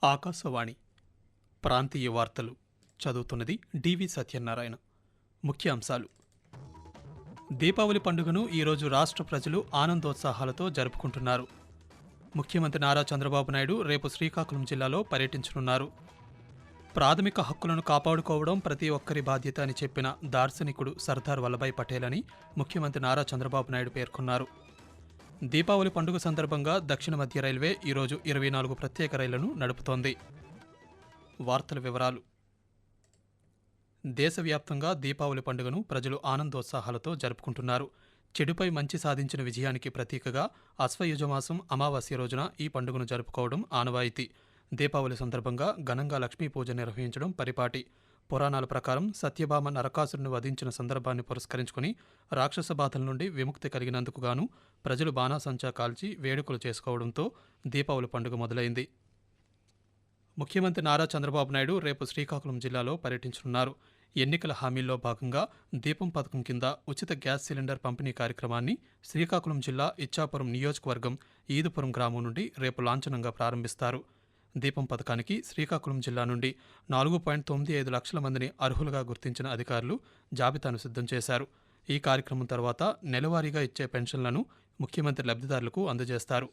ఆకాశవాణి ప్రాంతీయ వార్తలు చదువుతున్నది డివి సత్యనారాయణ. ముఖ్యాంశాలు: దీపావళి పండుగను ఈరోజు రాష్ట్ర ప్రజలు ఆనందోత్సాహాలతో జరుపుకుంటున్నారు. ముఖ్యమంత్రి నారా చంద్రబాబు నాయుడు రేపు శ్రీకాకుళం జిల్లాలో పర్యటించనున్నారు. ప్రాథమిక హక్కులను కాపాడుకోవడం ప్రతి ఒక్కరి బాధ్యత అని చెప్పిన దార్శనికుడు సర్దార్ వల్లభాయ్ పటేల్ అని ముఖ్యమంత్రి నారా చంద్రబాబు నాయుడు పేర్కొన్నారు. దీపావళి పండుగ సందర్భంగా దక్షిణ మధ్య రైల్వే ఈరోజు 24 ప్రత్యేక రైళ్లను నడుపుతోంది. వార్తల వివరాలు: దేశవ్యాప్తంగా దీపావళి పండుగను ప్రజలు ఆనందోత్సాహాలతో జరుపుకుంటున్నారు. చెడుపై మంచి సాధించిన విజయానికి ప్రతీకగా అశ్వయుజమాసం అమావాస్య రోజున ఈ పండుగను జరుపుకోవడం ఆనవాయితీ. దీపావళి సందర్భంగా ఘనంగా లక్ష్మీ పూజ నిర్వహించడం పరిపాటి. పురాణాల ప్రకారం సత్యభామ నరకాసురుని వధించిన సందర్భాన్ని పురస్కరించుకుని రాక్షస బాధల నుండి విముక్తి కలిగినందుకు గాను ప్రజలు బాణాసంచా కాల్చి వేడుకలు చేసుకోవడంతో దీపావళి పండుగ మొదలైంది. ముఖ్యమంత్రి నారా చంద్రబాబు నాయుడు రేపు శ్రీకాకుళం జిల్లాలో పర్యటించనున్నారు. ఎన్నికల హామీల్లో భాగంగా దీపం పథకం కింద ఉచిత గ్యాస్ సిలిండర్ పంపిణీ కార్యక్రమాన్ని శ్రీకాకుళం జిల్లా ఇచ్చాపురం నియోజకవర్గం ఈదుపురం గ్రామం నుండి రేపు లాంఛనంగా ప్రారంభిస్తారు. దీపం పథకానికి శ్రీకాకుళం జిల్లా నుండి 4.95 లక్షల మందిని అర్హులుగా గుర్తించిన అధికారులు జాబితాను సిద్ధం చేశారు. ఈ కార్యక్రమం తర్వాత నెలవారీగా ఇచ్చే పెన్షన్లను ముఖ్యమంత్రి లబ్ధిదారులకు అందజేస్తారు.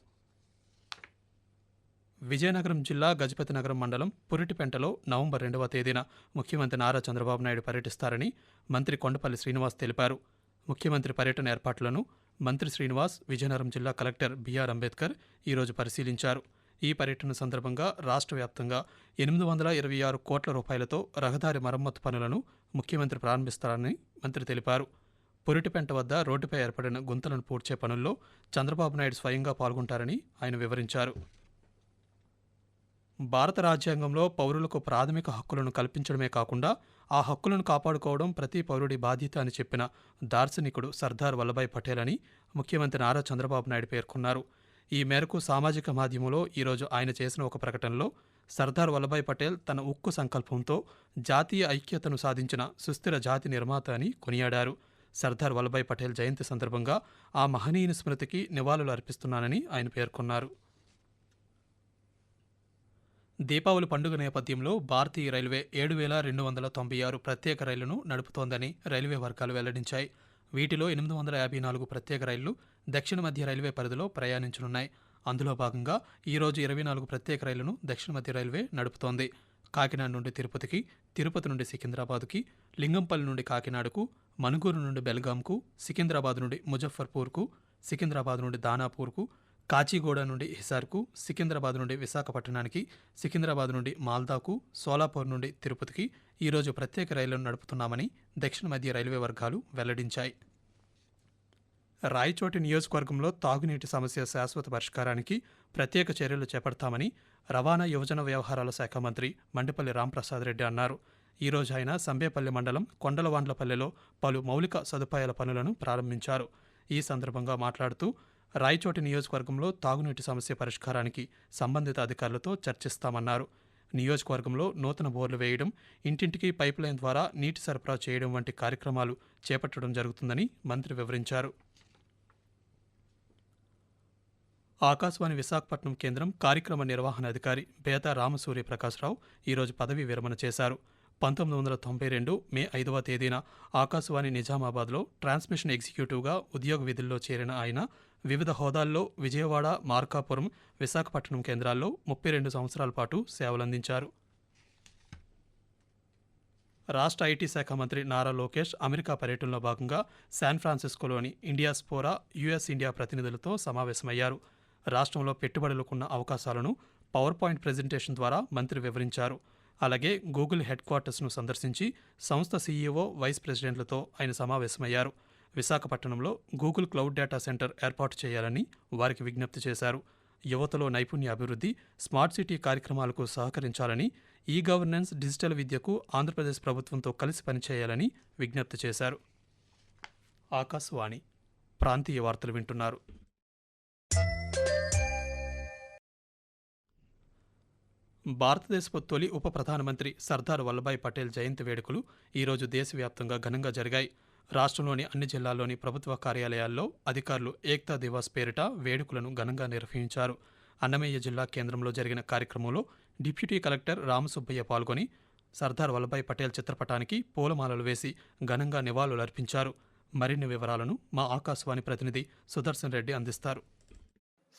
విజయనగరం జిల్లా గజపతినగరం మండలం పురిటిపెంటలో నవంబర్ 2వ తేదీన ముఖ్యమంత్రి నారా చంద్రబాబు నాయుడు పర్యటిస్తారని మంత్రి కొండపల్లి శ్రీనివాస్ తెలిపారు. ముఖ్యమంత్రి పర్యటన ఏర్పాట్లను మంత్రి శ్రీనివాస్ విజయనగరం జిల్లా కలెక్టర్ బిఆర్ అంబేద్కర్ ఈరోజు పరిశీలించారు. ఈ పర్యటన సందర్భంగా రాష్ట్ర వ్యాప్తంగా 826 కోట్ల రూపాయలతో రహదారి మరమ్మతు పనులను ముఖ్యమంత్రి ప్రారంభిస్తారని మంత్రి తెలిపారు. పురిటిపెంట వద్ద రోడ్డుపై ఏర్పడిన గుంతలను పూడ్చే పనుల్లో చంద్రబాబు నాయుడు స్వయంగా పాల్గొంటారని ఆయన వివరించారు. భారత రాజ్యాంగంలో పౌరులకు ప్రాథమిక హక్కులను కల్పించడమే కాకుండా ఆ హక్కులను కాపాడుకోవడం ప్రతి పౌరుడి బాధ్యత అని చెప్పిన దార్శనికుడు సర్దార్ వల్లభాయ్ పటేల్ అని ముఖ్యమంత్రి నారా చంద్రబాబు నాయుడు పేర్కొన్నారు. ఈ మేరకు సామాజిక మాధ్యమంలో ఈరోజు ఆయన చేసిన ఒక ప్రకటనలో సర్దార్ వల్లభాయ్ పటేల్ తన ఉక్కు సంకల్పంతో జాతీయ ఐక్యతను సాధించిన సుస్థిర జాతి నిర్మాత అని కొనియాడారు. సర్దార్ వల్లభాయ్ పటేల్ జయంతి సందర్భంగా ఆ మహనీయుని స్మృతికి నివాళులు అర్పిస్తున్నానని ఆయన పేర్కొన్నారు. దీపావళి పండుగ నేపథ్యంలో భారతీయ రైల్వే 7,296 ప్రత్యేక రైళ్లను నడుపుతోందని రైల్వే వర్గాలు వెల్లడించాయి. వీటిలో 854 ప్రత్యేక రైళ్లు దక్షిణ మధ్య రైల్వే పరిధిలో ప్రయాణించనున్నాయి. అందులో భాగంగా ఈరోజు 24 ప్రత్యేక రైళ్లను దక్షిణ మధ్య రైల్వే నడుపుతోంది. కాకినాడ నుండి తిరుపతికి, తిరుపతి నుండి సికింద్రాబాద్కి, లింగంపల్లి నుండి కాకినాడకు, మనుగూరు నుండి బెల్గాంకు, సికింద్రాబాద్ నుండి ముజఫర్పూర్కు, సికింద్రాబాద్ నుండి దానాపూర్కు, కాచిగూడ నుండి హిసార్కు, సికింద్రాబాద్ నుండి విశాఖపట్నానికి, సికింద్రాబాద్ నుండి మాల్దాకు, సోలాపూర్ నుండి తిరుపతికి ఈరోజు ప్రత్యేక రైళ్లను నడుపుతున్నామని దక్షిణ మధ్య రైల్వే వర్గాలు వెల్లడించాయి. రాయచోటి నియోజకవర్గంలో తాగునీటి సమస్య శాశ్వత పరిష్కారానికి ప్రత్యేక చర్యలు చేపడతామని రవాణా యువజన వ్యవహారాల శాఖ మంత్రి మండిపల్లి రాంప్రసాద్ రెడ్డి అన్నారు. ఈరోజు ఆయన సంబేపల్లి మండలం కొండలవాండ్లపల్లెలో పలు మౌలిక సదుపాయాల పనులను ప్రారంభించారు. ఈ సందర్భంగా మాట్లాడుతూ రాయచోటి నియోజకవర్గంలో తాగునీటి సమస్య పరిష్కారానికి సంబంధిత అధికారులతో చర్చిస్తామన్నారు. నియోజకవర్గంలో నూతన బోర్లు వేయడం, ఇంటింటికి పైప్ లైన్ ద్వారా నీటి సరఫరా చేయడం వంటి కార్యక్రమాలు చేపట్టడం జరుగుతుందని మంత్రి వివరించారు. ఆకాశవాణి విశాఖపట్నం కేంద్రం కార్యక్రమ నిర్వహణ అధికారి బేతా రామసూర్య ప్రకాశ్రావు ఈరోజు పదవీ విరమణ చేశారు. 1992 మే 5వ తేదీన ఆకాశవాణి నిజామాబాద్లో ట్రాన్స్మిషన్ ఎగ్జిక్యూటివ్గా ఉద్యోగ విధుల్లో చేరిన ఆయన వివిధ హోదాల్లో విజయవాడ, మార్కాపురం, విశాఖపట్నం కేంద్రాల్లో 32 సంవత్సరాల పాటు సేవలందించారు. రాష్ట్ర ఐటీ శాఖ మంత్రి నారా లోకేష్ అమెరికా పర్యటనలో భాగంగా శాన్ ఫ్రాన్సిస్కోలోని ఇండియాస్పోరా, యుఎస్ ఇండియా ప్రతినిధులతో సమావేశమయ్యారు. రాష్ట్రంలో పెట్టుబడులకున్న అవకాశాలను పవర్ పాయింట్ ప్రెజెంటేషన్ ద్వారా మంత్రి వివరించారు. అలాగే గూగుల్ హెడ్ క్వార్టర్స్ను సందర్శించి సంస్థ సీఈఓ, వైస్ ప్రెసిడెంట్లతో ఆయన సమావేశమయ్యారు. విశాఖపట్నంలో గూగుల్ క్లౌడ్ డేటా సెంటర్ ఏర్పాటు చేయాలని వారికి విజ్ఞప్తి చేశారు. యువతలో నైపుణ్య అభివృద్ధి, స్మార్ట్ సిటీ కార్యక్రమాలకు సహకరించాలని, ఈ గవర్నెన్స్, డిజిటల్ విద్యకు ఆంధ్రప్రదేశ్ ప్రభుత్వంతో కలిసి పనిచేయాలని విజ్ఞప్తి చేశారు. ఆకాశవాణి ప్రాంతీయ వార్తలు వింటున్నారు. భారతదేశపు తొలి ఉప ప్రధానమంత్రి సర్దార్ వల్లభాయ్ పటేల్ జయంతి వేడుకలు ఈరోజు దేశవ్యాప్తంగా ఘనంగా జరిగాయి. రాష్ట్రంలోని అన్ని జిల్లాల్లోని ప్రభుత్వ కార్యాలయాల్లో అధికారులు ఏక్తా దివాస్ పేరిట వేడుకలను ఘనంగా నిర్వహించారు. అన్నమయ్య జిల్లా కేంద్రంలో జరిగిన కార్యక్రమంలో డిప్యూటీ కలెక్టర్ రామసుబ్బయ్య పాల్గొని సర్దార్ వల్లభాయ్ పటేల్ చిత్రపటానికి పూలమాలలు వేసి ఘనంగా నివాళులర్పించారు. మరిన్ని వివరాలను మా ఆకాశవాణి ప్రతినిధి సుదర్శన్ రెడ్డి అందిస్తారు.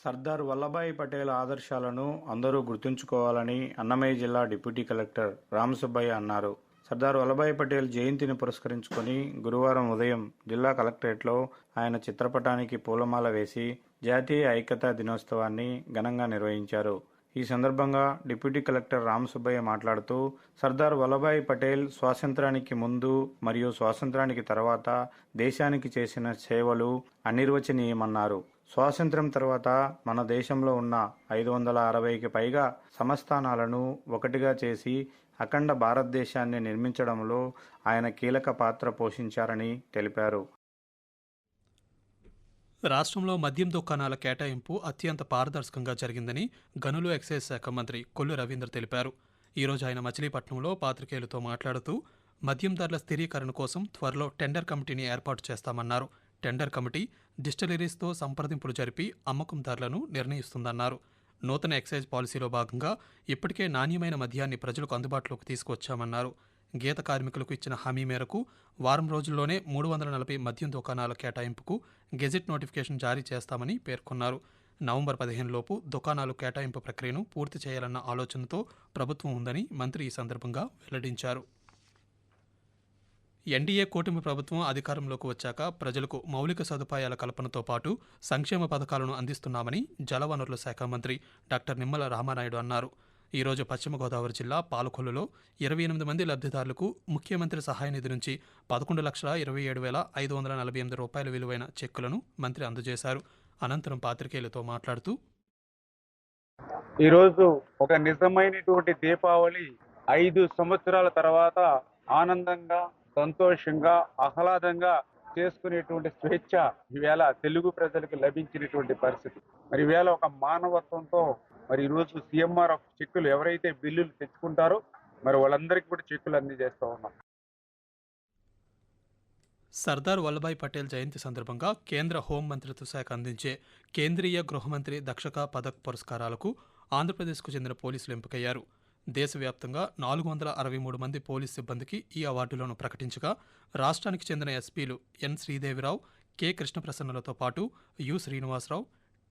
సర్దార్ వల్లభాయ్ పటేల్ ఆదర్శాలను అందరూ గుర్తుంచుకోవాలని అన్నమయ్య జిల్లా డిప్యూటీ కలెక్టర్ రామసుబ్బయ్య అన్నారు. సర్దార్ వల్లభాయ్ పటేల్ జయంతిని పురస్కరించుకొని గురువారం ఉదయం జిల్లా కలెక్టరేట్లో ఆయన చిత్రపటానికి పూలమాల వేసి జాతీయ ఐక్యతా దినోత్సవాన్ని ఘనంగా నిర్వహించారు. ఈ సందర్భంగా డిప్యూటీ కలెక్టర్ రామసుబ్బయ్య మాట్లాడుతూ సర్దార్ వల్లభాయ్ పటేల్ స్వాతంత్రానికి ముందు మరియు స్వాతంత్రానికి తర్వాత దేశానికి చేసిన సేవలు అనిర్వచనీయమన్నారు. స్వాతంత్ర్యం తర్వాత మన దేశంలో ఉన్న 560కి పైగా సంస్థానాలను ఒకటిగా చేసి అఖండ భారతదేశాన్ని నిర్మించడంలో ఆయన కీలక పాత్ర పోషించారని తెలిపారు. రాష్ట్రంలో మద్యం దుకాణాల కేటాయింపు అత్యంత పారదర్శకంగా జరిగిందని గనులు ఎక్సైజ్ శాఖ మంత్రి కొల్లు రవీంద్ర తెలిపారు. ఈరోజు ఆయన మచిలీపట్నంలో పాత్రికేయులతో మాట్లాడుతూ మద్యం ధరల స్థిరీకరణ కోసం త్వరలో టెండర్ కమిటీని ఏర్పాటు చేస్తామన్నారు. టెండర్ కమిటీ డిస్టిలరీస్తో సంప్రదింపులు జరిపి అమ్మకం ధరలను నిర్ణయిస్తుందన్నారు. నూతన ఎక్సైజ్ పాలసీలో భాగంగా ఇప్పటికే నాణ్యమైన మద్యాన్ని ప్రజలకు అందుబాటులోకి తీసుకొచ్చామన్నారు. గీత కార్మికులకు ఇచ్చిన హామీ మేరకు వారం రోజుల్లోనే 340 మద్యం దుకాణాల కేటాయింపుకు గెజిట్ నోటిఫికేషన్ జారీ చేస్తామని పేర్కొన్నారు. నవంబర్ 15 లోపు దుకాణాలు కేటాయింపు ప్రక్రియను పూర్తి చేయాలన్న ఆలోచనతో ప్రభుత్వం ఉందని మంత్రి ఈ సందర్భంగా వెల్లడించారు. ఎన్డీఏ కూటమి ప్రభుత్వం అధికారంలోకి వచ్చాక ప్రజలకు మౌలిక సదుపాయాల కల్పనతో పాటు సంక్షేమ పథకాలను అందిస్తున్నామని జలవనరుల శాఖ మంత్రి డాక్టర్ నిమ్మల రామానాయుడు అన్నారు. ఈరోజు పశ్చిమ గోదావరి జిల్లా పాలకొల్లులో 28 మంది లబ్ధిదారులకు ముఖ్యమంత్రి సహాయ నిధి నుంచి 11,27,548 రూపాయల విలువైన చెక్కులను మంత్రి అందజేశారు. అనంతరం పాత్రికేయులతో మాట్లాడుతూ ఈరోజు ఒక నిజమైనటువంటి దీపావళి 5 సంవత్సరాల తర్వాత ఆనందంగా, సంతోషంగా, ఆహ్లాదంగా చేసుకునేటువంటి స్వేచ్ఛ ఈవేళ తెలుగు ప్రజలకు లభించినటువంటి పరిస్థితి. మరి ఈవేళ ఒక మానవత్వంతో మరి ఈరోజు సీఎంఆర్ చెక్కులు ఎవరైతే బిల్లులు తెచ్చుకుంటారో మరి వాళ్ళందరికీ కూడా చెక్కులు అందజేస్తూ ఉన్నాం. సర్దార్ వల్లభాయ్ పటేల్ జయంతి సందర్భంగా కేంద్ర హోం మంత్రిత్వ శాఖ అందించే కేంద్రీయ గృహమంత్రి దక్షతా పథక్ పురస్కారాలకు ఆంధ్రప్రదేశ్కు చెందిన పోలీసులు ఎంపికయ్యారు. దేశవ్యాప్తంగా 463 మంది పోలీస్ సిబ్బందికి ఈ అవార్డులను ప్రకటించగా రాష్ట్రానికి చెందిన ఎస్పీలు ఎన్ శ్రీదేవిరావు, కె కృష్ణప్రసన్నలతో పాటు U Srinivasa Rao,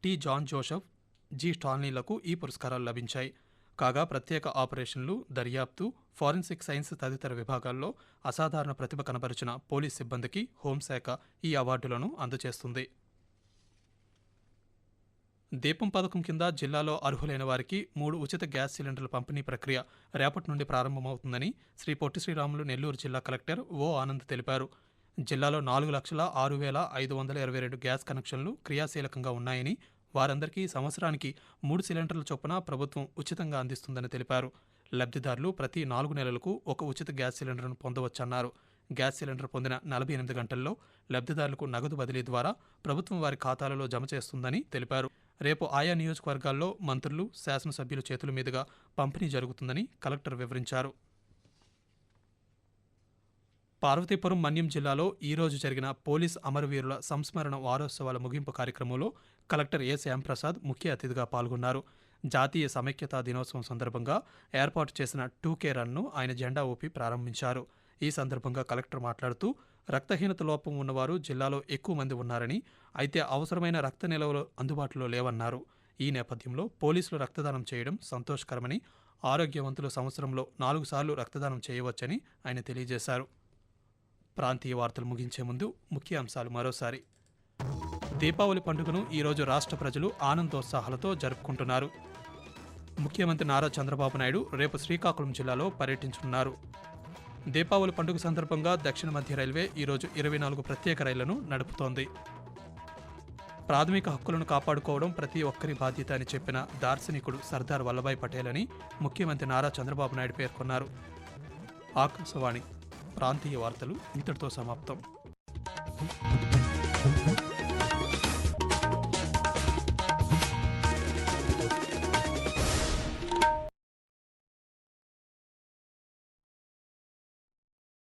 T John Joseph, G స్టాన్లీలకు ఈ పురస్కారాలు లభించాయి. కాగా ప్రత్యేక ఆపరేషన్లు, దర్యాప్తు, ఫారెన్సిక్ సైన్స్ తదితర విభాగాల్లో అసాధారణ ప్రతిభ కనబరిచిన పోలీస్ సిబ్బందికి హోంశాఖ ఈ అవార్డులను అందజేస్తుంది. దీపం పథకం కింద జిల్లాలో అర్హులైన వారికి 3 ఉచిత గ్యాస్ సిలిండర్ల పంపిణీ ప్రక్రియ రేపటి నుండి ప్రారంభమవుతుందని శ్రీ పొట్టి శ్రీరాములు నెల్లూరు జిల్లా కలెక్టర్ ఓ ఆనంద్ తెలిపారు. జిల్లాలో 4,06,522 గ్యాస్ కనెక్షన్లు క్రియాశీలకంగా ఉన్నాయని, వారందరికీ సంవత్సరానికి 3 సిలిండర్ల చొప్పున ప్రభుత్వం ఉచితంగా అందిస్తుందని తెలిపారు. లబ్ధిదారులు ప్రతి 4 నెలలకు ఒక ఉచిత గ్యాస్ సిలిండర్ను పొందవచ్చన్నారు. గ్యాస్ సిలిండర్ పొందిన 48 గంటల్లో లబ్ధిదారులకు నగదు బదిలీ ద్వారా ప్రభుత్వం వారి ఖాతాలలో జమ చేస్తుందని తెలిపారు. రేపు ఆయా నియోజకవర్గాల్లో మంత్రులు, శాసనసభ్యుల చేతుల మీదుగా పంపిణీ జరుగుతుందని కలెక్టర్ వివరించారు. పార్వతీపురం మన్యం జిల్లాలో ఈరోజు జరిగిన పోలీస్ అమరవీరుల సంస్మరణ వారోత్సవాల ముగింపు కార్యక్రమంలో కలెక్టర్ ఏ శ్యాంప్రసాద్ ముఖ్య అతిథిగా పాల్గొన్నారు. జాతీయ సమైక్యతా దినోత్సవం సందర్భంగా ఏర్పాటు చేసిన 2K రన్ను ఆయన జెండా ఊపి ప్రారంభించారు. ఈ సందర్భంగా కలెక్టర్ మాట్లాడుతూ రక్తహీనత లోపం ఉన్నవారు జిల్లాలో ఎక్కువ మంది ఉన్నారని, అయితే అవసరమైన రక్త నిల్వలు అందుబాటులో లేవన్నారు. ఈ నేపథ్యంలో పోలీసులు రక్తదానం చేయడం సంతోషకరమని, ఆరోగ్యవంతులు సంవత్సరంలో 4 సార్లు రక్తదానం చేయవచ్చని ఆయన తెలియజేశారు. ప్రాంతీయ వార్తలు ముగించే ముందు ముఖ్య అంశాలు మరోసారి. దీపావళి పండుగను ఈరోజు రాష్ట్ర ప్రజలు ఆనందోత్సాహాలతో జరుపుకుంటున్నారు. ముఖ్యమంత్రి నారా చంద్రబాబు నాయుడు రేపు శ్రీకాకుళం జిల్లాలో పర్యటించనున్నారు. దీపావళి పండుగ సందర్భంగా దక్షిణ మధ్య రైల్వే ఈరోజు 24 ప్రత్యేక రైళ్లను నడుపుతోంది. ప్రాథమిక హక్కులను కాపాడుకోవడం ప్రతి ఒక్కరి బాధ్యత అని చెప్పిన దార్శనికుడు సర్దార్ వల్లభాయ్ పటేల్ అని ముఖ్యమంత్రి నారా చంద్రబాబు నాయుడు పేర్కొన్నారు. ఆకాశవాణి ప్రాంతీయ వార్తలు ఇంతటితో సమాప్తం.